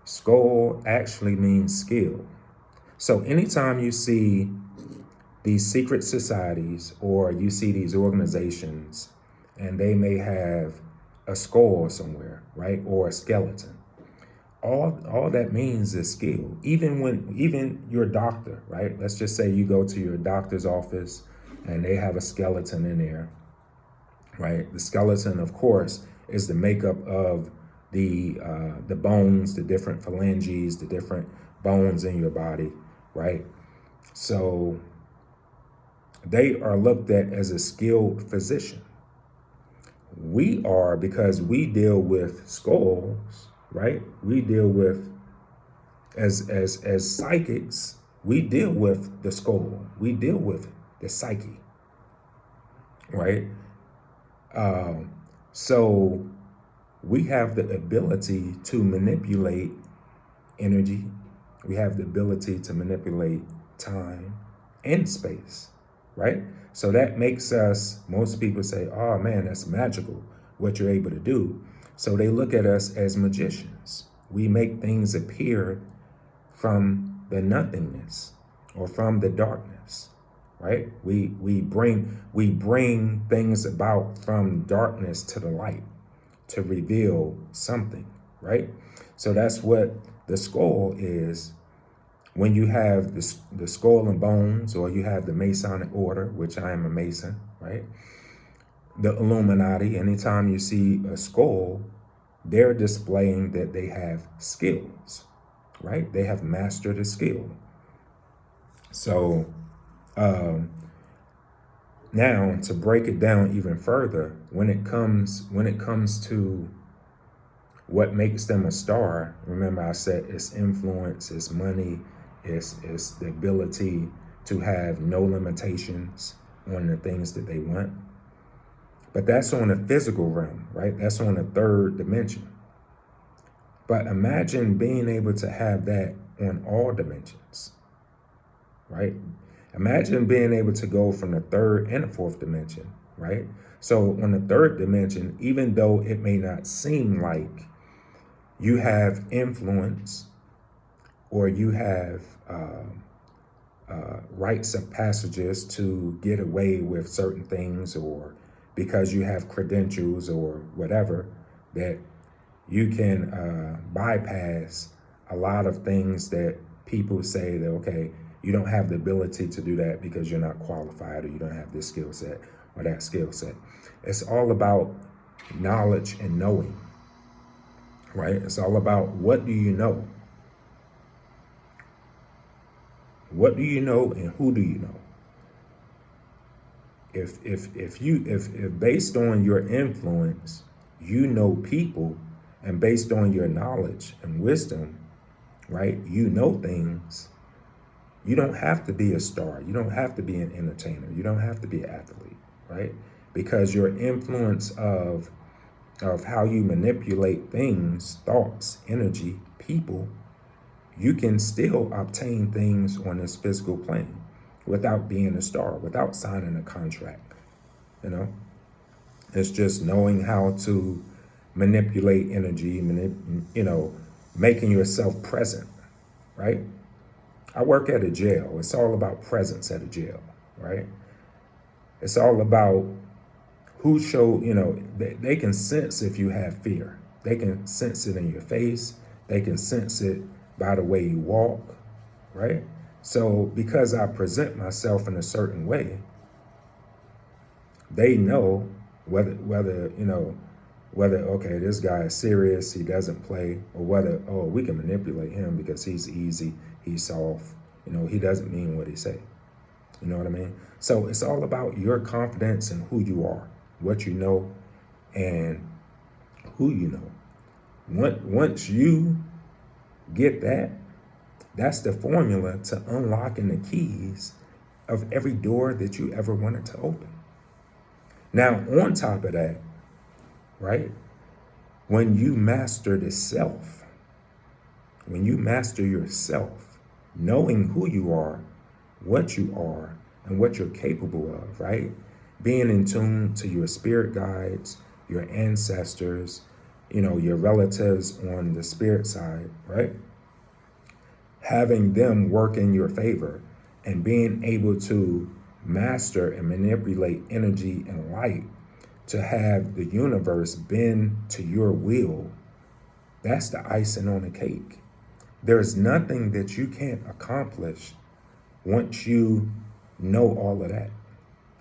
Skull actually means skill. So anytime you see these secret societies or you see these organizations and they may have a skull somewhere, right? Or a skeleton. All that means is skill. Even your doctor, right? Let's just say you go to your doctor's office and they have a skeleton in there, right? The skeleton, of course, is the makeup of the bones, the different phalanges, the different bones in your body, right? So they are looked at as a skilled physician. We are, because we deal with skulls, right? We deal with, as psychics, we deal with the skull. We deal with the psyche, right? So we have the ability to manipulate energy. We have the ability to manipulate time and space, right? So that makes us, most people say, oh man, that's magical, what you're able to do. So they look at us as magicians. We make things appear from the nothingness or from the darkness, right? We bring things about from darkness to the light to reveal something, right? So that's what the skull is. When you have the skull and bones, or you have the Masonic order, which I am a Mason, right? The Illuminati, anytime you see a skull, they're displaying that they have skills, right? They have mastered a skill. So now to break it down even further, when it comes to what makes them a star, remember I said it's influence, it's money, it's the ability to have no limitations on the things that they want. But that's on a physical realm, right? That's on a third dimension. But imagine being able to have that on all dimensions, right? Imagine being able to go from the third and the fourth dimension, right? So on the third dimension, even though it may not seem like you have influence or you have rites of passages to get away with certain things, or because you have credentials or whatever, that you can bypass a lot of things that people say that, okay, you don't have the ability to do that because you're not qualified, or you don't have this skill set or that skill set. It's all about knowledge and knowing, right? It's all about, what do you know? What do you know and who do you know? If based on your influence, you know people, and based on your knowledge and wisdom, right, you know things, you don't have to be a star. You don't have to be an entertainer. You don't have to be an athlete, right? Because your influence of how you manipulate things, thoughts, energy, people, you can still obtain things on this physical plane without being a star, without signing a contract, you know? It's just knowing how to manipulate energy, making yourself present, right? I work at a jail. It's all about presence at a jail, right? It's all about who show, they can sense if you have fear. They can sense it in your face. They can sense it by the way you walk, right? So because I present myself in a certain way, they know whether okay, this guy is serious, he doesn't play, or whether, oh, we can manipulate him because he's easy, he's soft, he doesn't mean what he say. You know what I mean? So it's all about your confidence in who you are, what you know, and who you know. Once you get that, that's the formula to unlocking the keys of every door that you ever wanted to open. Now, on top of that, right, when you master the self, when you master yourself, knowing who you are, and what you're capable of, right? Being in tune to your spirit guides, your ancestors, your relatives on the spirit side, right? Having them work in your favor and being able to master and manipulate energy and light to have the universe bend to your will, that's the icing on the cake. There's nothing that you can't accomplish once you know all of that.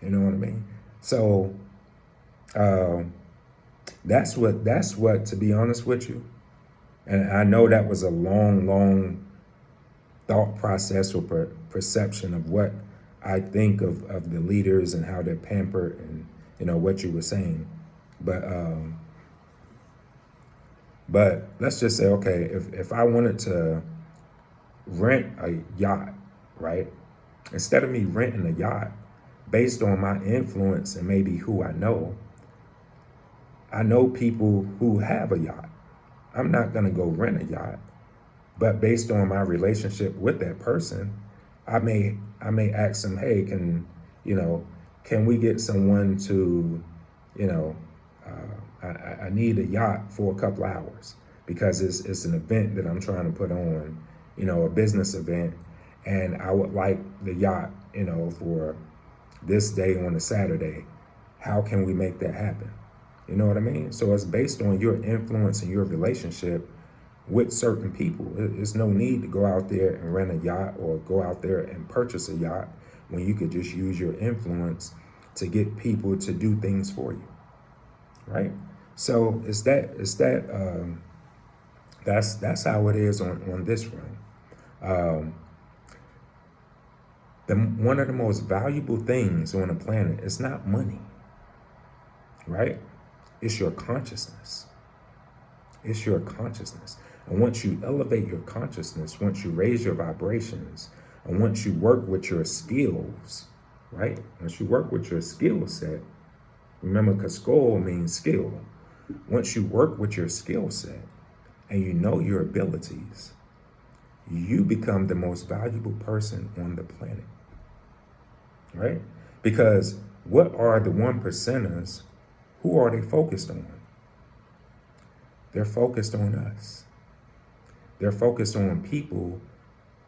You know what I mean? So that's what, to be honest with you, and I know that was a long thought process or perception of what I think of the leaders and how they're pampered and what you were saying. But let's just say, okay, if I wanted to rent a yacht, right? Instead of me renting a yacht, based on my influence and maybe who I know people who have a yacht. I'm not gonna go rent a yacht, but based on my relationship with that person, I may ask them, hey, can we get someone to, you know, I need a yacht for a couple hours because it's an event that I'm trying to put on, a business event, and I would like the yacht, for this day on a Saturday. How can we make that happen? You know what I mean? So it's based on your influence and your relationship with certain people. There's no need to go out there and rent a yacht or go out there and purchase a yacht when you could just use your influence to get people to do things for you, right? So that's how it is on this realm. One of the most valuable things on the planet is not money, right? It's your consciousness. It's your consciousness. And once you elevate your consciousness, once you raise your vibrations, and once you work with your skills, right? Once you work with your skill set, remember, because skill means skill. Once you work with your skill set and you know your abilities, you become the most valuable person on the planet, right? Because what are the 1%ers? Who are they focused on? They're focused on us. They're focused on people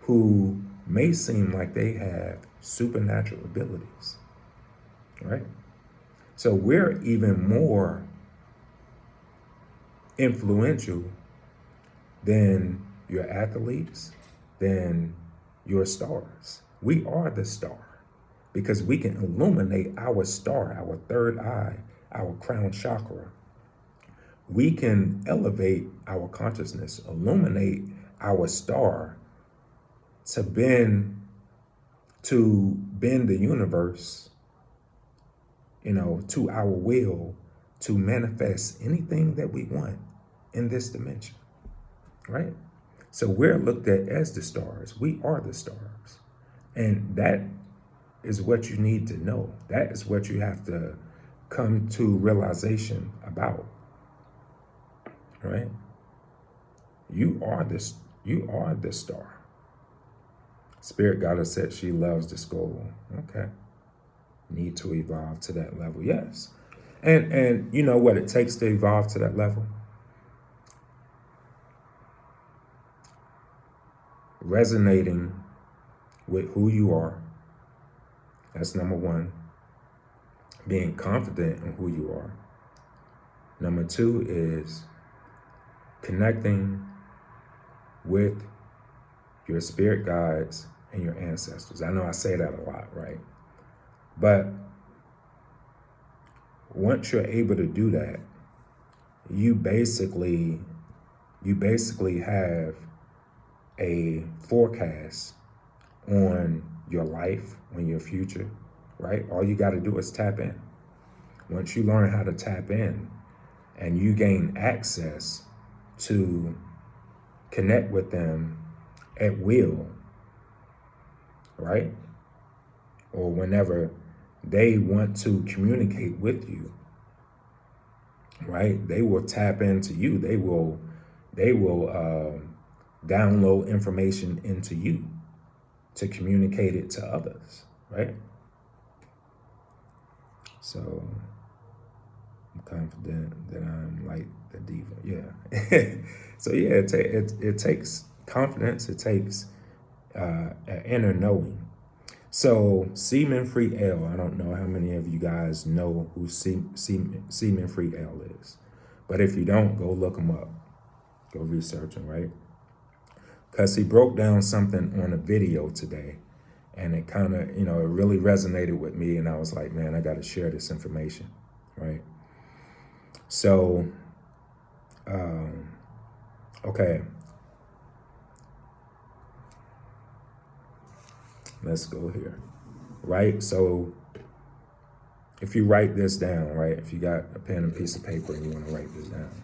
who may seem like they have supernatural abilities, right? So we're even more influential than your athletes, than your stars. We are the star because we can illuminate our star, our third eye, our crown chakra. We can elevate our consciousness, illuminate our star to bend the universe, to our will, to manifest anything that we want in this dimension, right? So we're looked at as the stars. We are the stars. And that is what you need to know. That is what you have to come to realization about, right? You are the star. Spirit goddess said she loves the skull. Okay. Need to evolve to that level. Yes. And you know what it takes to evolve to that level? Resonating with who you are. That's number one. Being confident in who you are. Number two is connecting with your spirit guides and your ancestors. I know I say that a lot, right? But once you're able to do that, you basically have a forecast on your life, on your future, right? All you got to do is tap in. Once you learn how to tap in and you gain access to connect with them at will, right? Or whenever they want to communicate with you, right? They will tap into you. They will download information into you to communicate it to others, right? So I'm confident that I'm like the diva, yeah. So yeah, it takes confidence. It takes an inner knowing. So semen-free L, I don't know how many of you guys know who semen-free L is. But if you don't, go look him up. Go research him, right? Because he broke down something on a video today. And it kind of, it really resonated with me. And I was like, man, I got to share this information, right? So, okay. Let's go here, right? So if you write this down, right? If you got a pen and piece of paper and you want to write this down.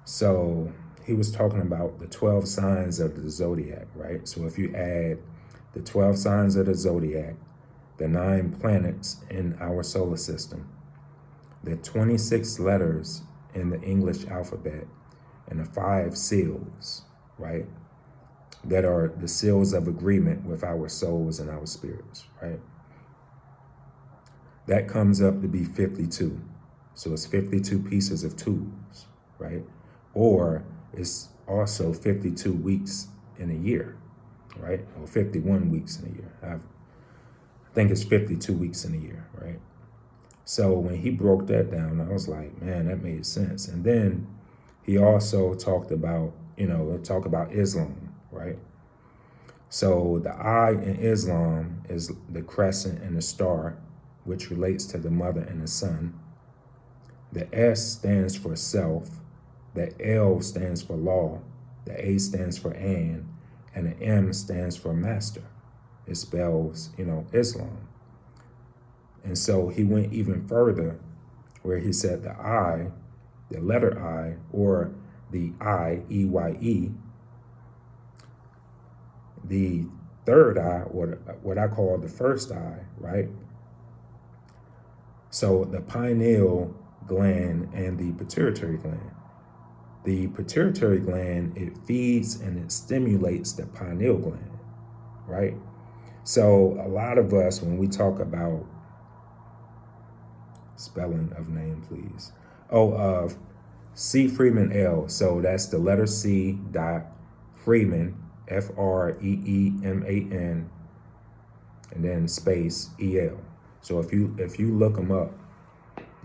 So he was talking about the 12 signs of the Zodiac, right? So if you add the 12 signs of the Zodiac, the 9 planets in our solar system, the 26 letters in the English alphabet, and the 5 seals, right? That are the seals of agreement with our souls and our spirits, right? That comes up to be 52. So it's 52 pieces of tools, right? Or it's also 52 weeks in a year, right? Or 51 weeks in a year. I think it's 52 weeks in a year, right? So when he broke that down, I was like, man, that made sense. And then he also talked about, talk about Islam, right? So the I in Islam is the crescent and the star, which relates to the mother and the son. The S stands for self. The L stands for law. The A stands for and the M stands for master. It spells, Islam. And so he went even further where he said the I, the letter I, or the I, E-Y-E, the third eye, or what I call the first eye, right? So the pineal gland and the pituitary gland. The pituitary gland, it feeds and it stimulates the pineal gland, right? So a lot of us, when we talk about spelling of name, please. C. Freeman L. So that's the letter C dot Freeman, Freeman, and then space EL. So if you look him up,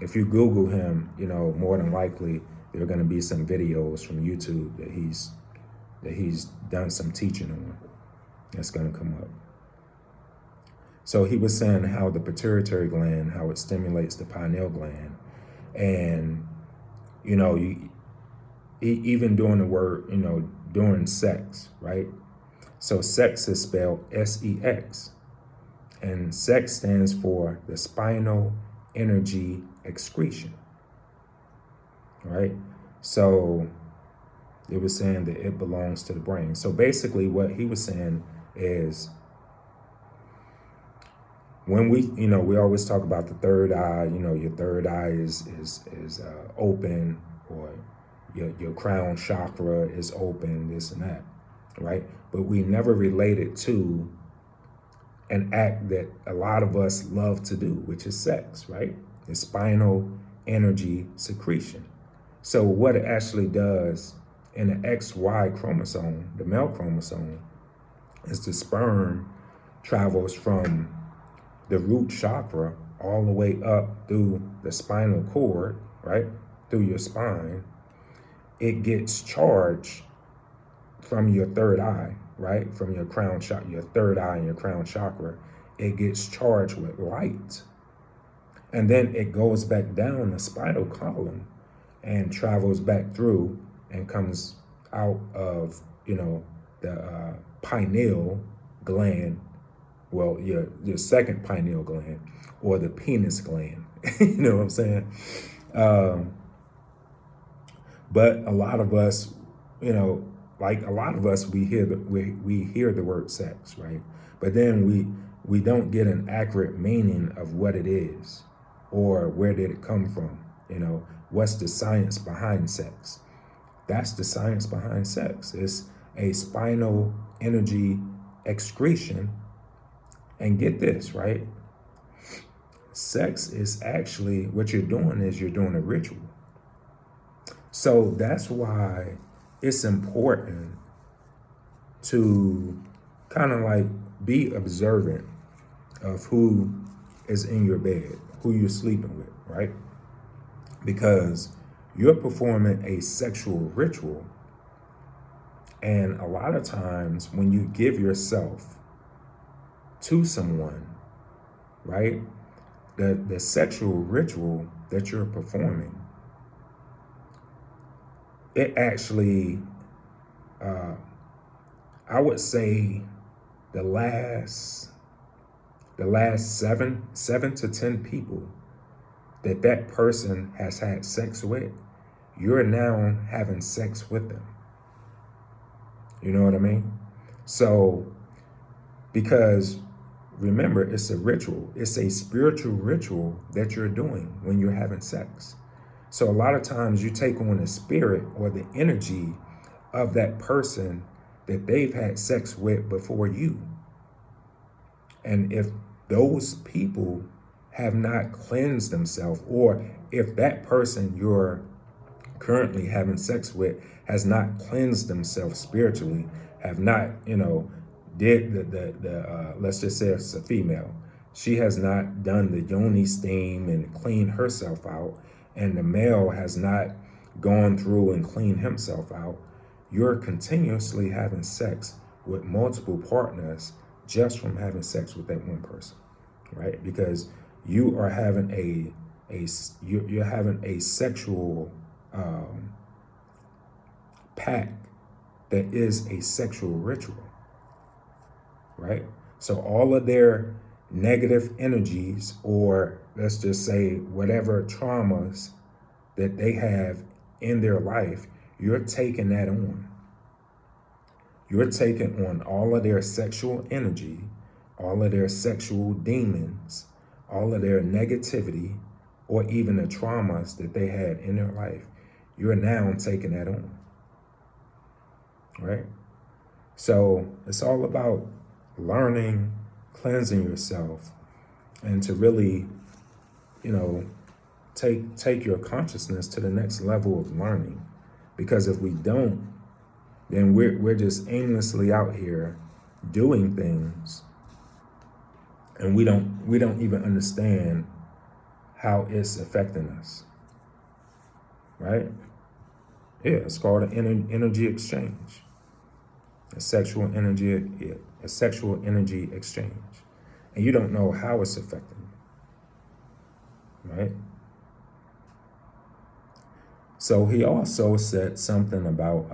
if you Google him, more than likely there are going to be some videos from YouTube that he's done some teaching on. That's going to come up. So he was saying how the pituitary gland, how it stimulates the pineal gland, and even during the word, during sex, right? So sex is spelled S-E-X. And sex stands for the spinal energy excretion, right? So it was saying that it belongs to the brain. So basically what he was saying is when we always talk about the third eye, your third eye is open, or your crown chakra is open, this and that, right? But we never relate it to an act that a lot of us love to do, which is sex, right? The spinal energy secretion. So what it actually does in the XY chromosome, the male chromosome, is the sperm travels from the root chakra all the way up through the spinal cord, right? Through your spine. It gets charged from your third eye, right? From your crown chakra, your third eye and your crown chakra. It gets charged with light. And then it goes back down the spinal column and travels back through and comes out of, the pineal gland. Well, your second pineal gland, or the penis gland. You know what I'm saying? But a lot of us, we hear the word sex, right? But then we don't get an accurate meaning of what it is, or where did it come from? What's the science behind sex? That's the science behind sex. It's a spinal energy excretion. And get this, right? Sex is actually, what you're doing is you're doing a ritual. So that's why it's important to kind of like be observant of who is in your bed, who you're sleeping with, right? Because you're performing a sexual ritual. And a lot of times when you give yourself to someone, right, the sexual ritual that you're performing, it actually, I would say the last seven to 10 people that person has had sex with, you're now having sex with them. You know what I mean? So, because remember, it's a ritual. It's a spiritual ritual that you're doing when you're having sex. So a lot of times you take on the spirit or the energy of that person that they've had sex with before you. And if those people have not cleansed themselves, or if that person you're currently having sex with has not cleansed themselves spiritually, have not, did the let's just say it's a female, she has not done the yoni steam and cleaned herself out, and the male has not gone through and cleaned himself out, you're continuously having sex with multiple partners just from having sex with that one person, right? Because you are having you're having a sexual pact that is a sexual ritual, right? So all of their negative energies, or let's just say whatever traumas that they have in their life, you're taking that on. You're taking on all of their sexual energy, all of their sexual demons, all of their negativity, or even the traumas that they had in their life. You're now taking that on, right? So it's all about learning, cleansing yourself, and to really, take your consciousness to the next level of learning. Because if we don't, then we're just aimlessly out here doing things, and we don't even understand how it's affecting us, right? Yeah, it's called an energy exchange, a sexual energy exchange, and you don't know how it's affecting you, right? So he also said something about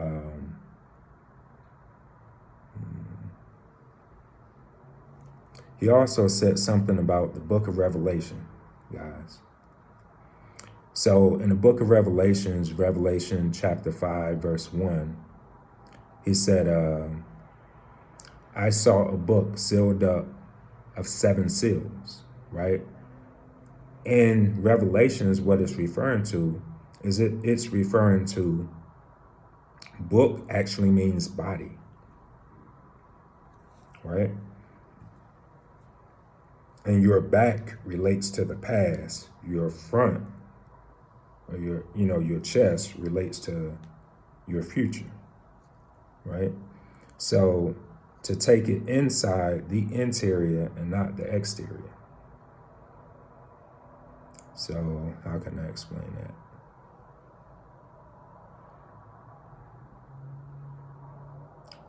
the book of Revelation, guys. So in the book of Revelations, Revelation chapter 5, verse 1, he said, I saw a book sealed up of 7 seals, right? In Revelations, what it's referring to is it's referring to, book actually means body, right? And your back relates to the past, your front, or your chest relates to your future, right? So to take it inside the interior and not the exterior. So how can I explain that?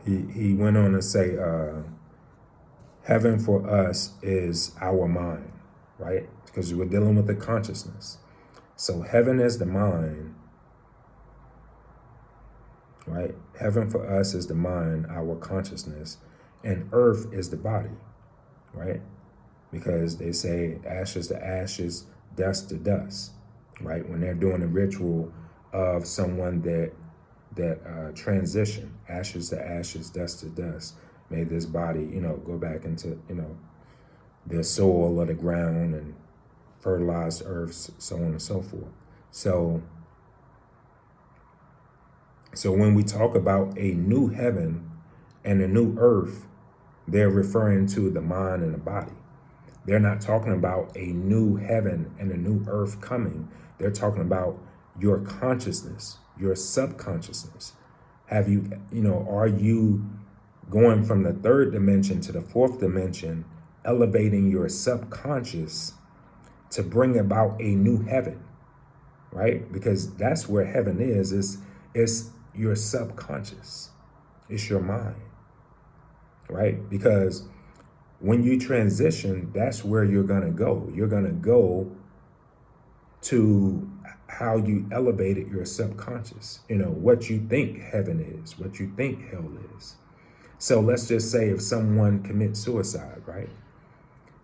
He went on to say, heaven for us is our mind, right? Because we're dealing with the consciousness. So heaven is the mind, right? Heaven for us is the mind, our consciousness, and earth is the body, right? Because they say ashes to ashes, dust to dust, right? When they're doing a ritual of someone that transition, ashes to ashes, dust to dust, may this body, go back into, the soil or the ground and fertilized earth, so on and so forth. So when we talk about a new heaven and a new earth, they're referring to the mind and the body. They're not talking about a new heaven and a new earth coming. They're talking about your consciousness, your subconsciousness? Have you, are you going from the third dimension to the fourth dimension, elevating your subconscious to bring about a new heaven, right? Because that's where heaven is. It's your subconscious. It's your mind, right? Because when you transition, that's where you're going to go. You're going to go to how you elevated your subconscious, what you think heaven is, what you think hell is. So let's just say if someone commits suicide, right?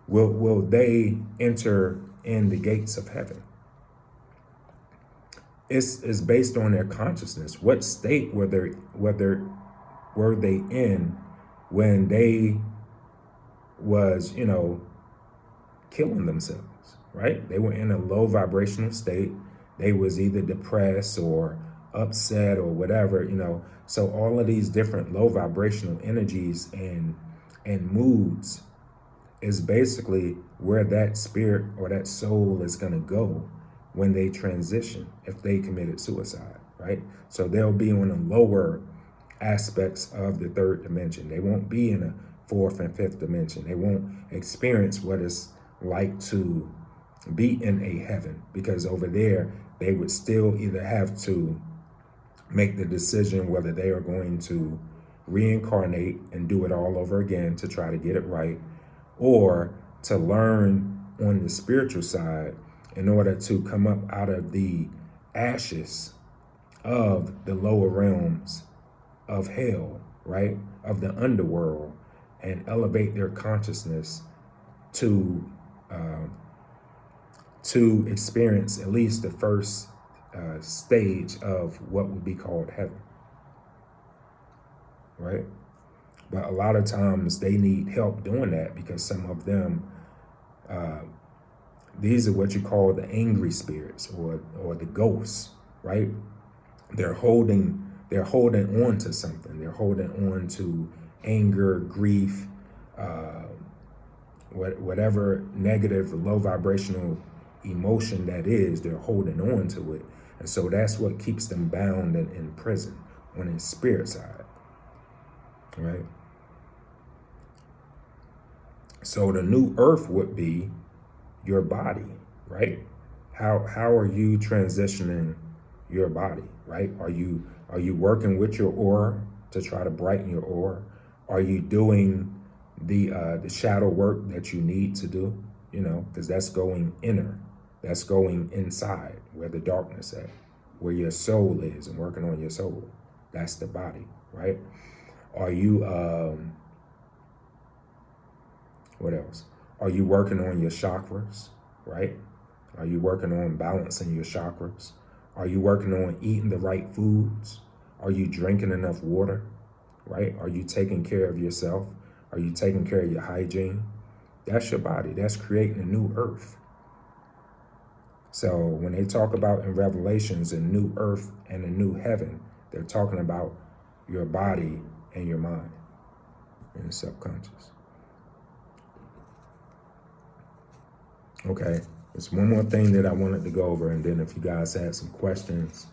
Will they enter in the gates of heaven? It's based on their consciousness. What state were they in when they was, killing themselves, right? They were in a low vibrational state. They was either depressed or upset or whatever, So all of these different low vibrational energies and moods is basically where that spirit or that soul is going to go when they transition, if they committed suicide, right? So they'll be on the lower aspects of the third dimension. They won't be in a fourth and fifth dimension. They won't experience what it's like to be in a heaven, because over there, they would still either have to make the decision whether they are going to reincarnate and do it all over again to try to get it right, or to learn on the spiritual side in order to come up out of the ashes of the lower realms of hell, right? Of the underworld, and elevate their consciousness to experience at least the first stage of what would be called heaven, right? But a lot of times they need help doing that, because some of them, these are what you call the angry spirits or the ghosts, right? They're holding on to something. They're holding on to anger, grief, whatever negative, low vibrational emotion that is, they're holding on to it. And so that's what keeps them bound and in prison on the spirit side, right? So the new earth would be your body, right? How are you transitioning your body, right? Are you working with your aura to try to brighten your aura? Are you doing the shadow work that you need to do? Because that's going inner, that's going inside, where the darkness at, where your soul is, and working on your soul. That's the body, right? Are you what else? Are you working on your chakras, right? Are you working on balancing your chakras? Are you working on eating the right foods? Are you drinking enough water, right? Are you taking care of yourself? Are you taking care of your hygiene? That's your body. That's creating a new earth. So when they talk about in Revelations a new earth and a new heaven, they're talking about your body and your mind and your subconscious. Okay, there's one more thing that I wanted to go over, and then if you guys had some questions,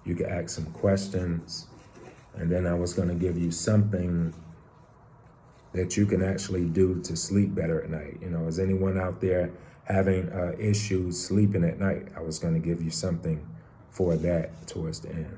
you could ask some questions, and then I was going to give you something that you can actually do to sleep better at night. Is anyone out there having issues sleeping at night? I was going to give you something for that towards the end.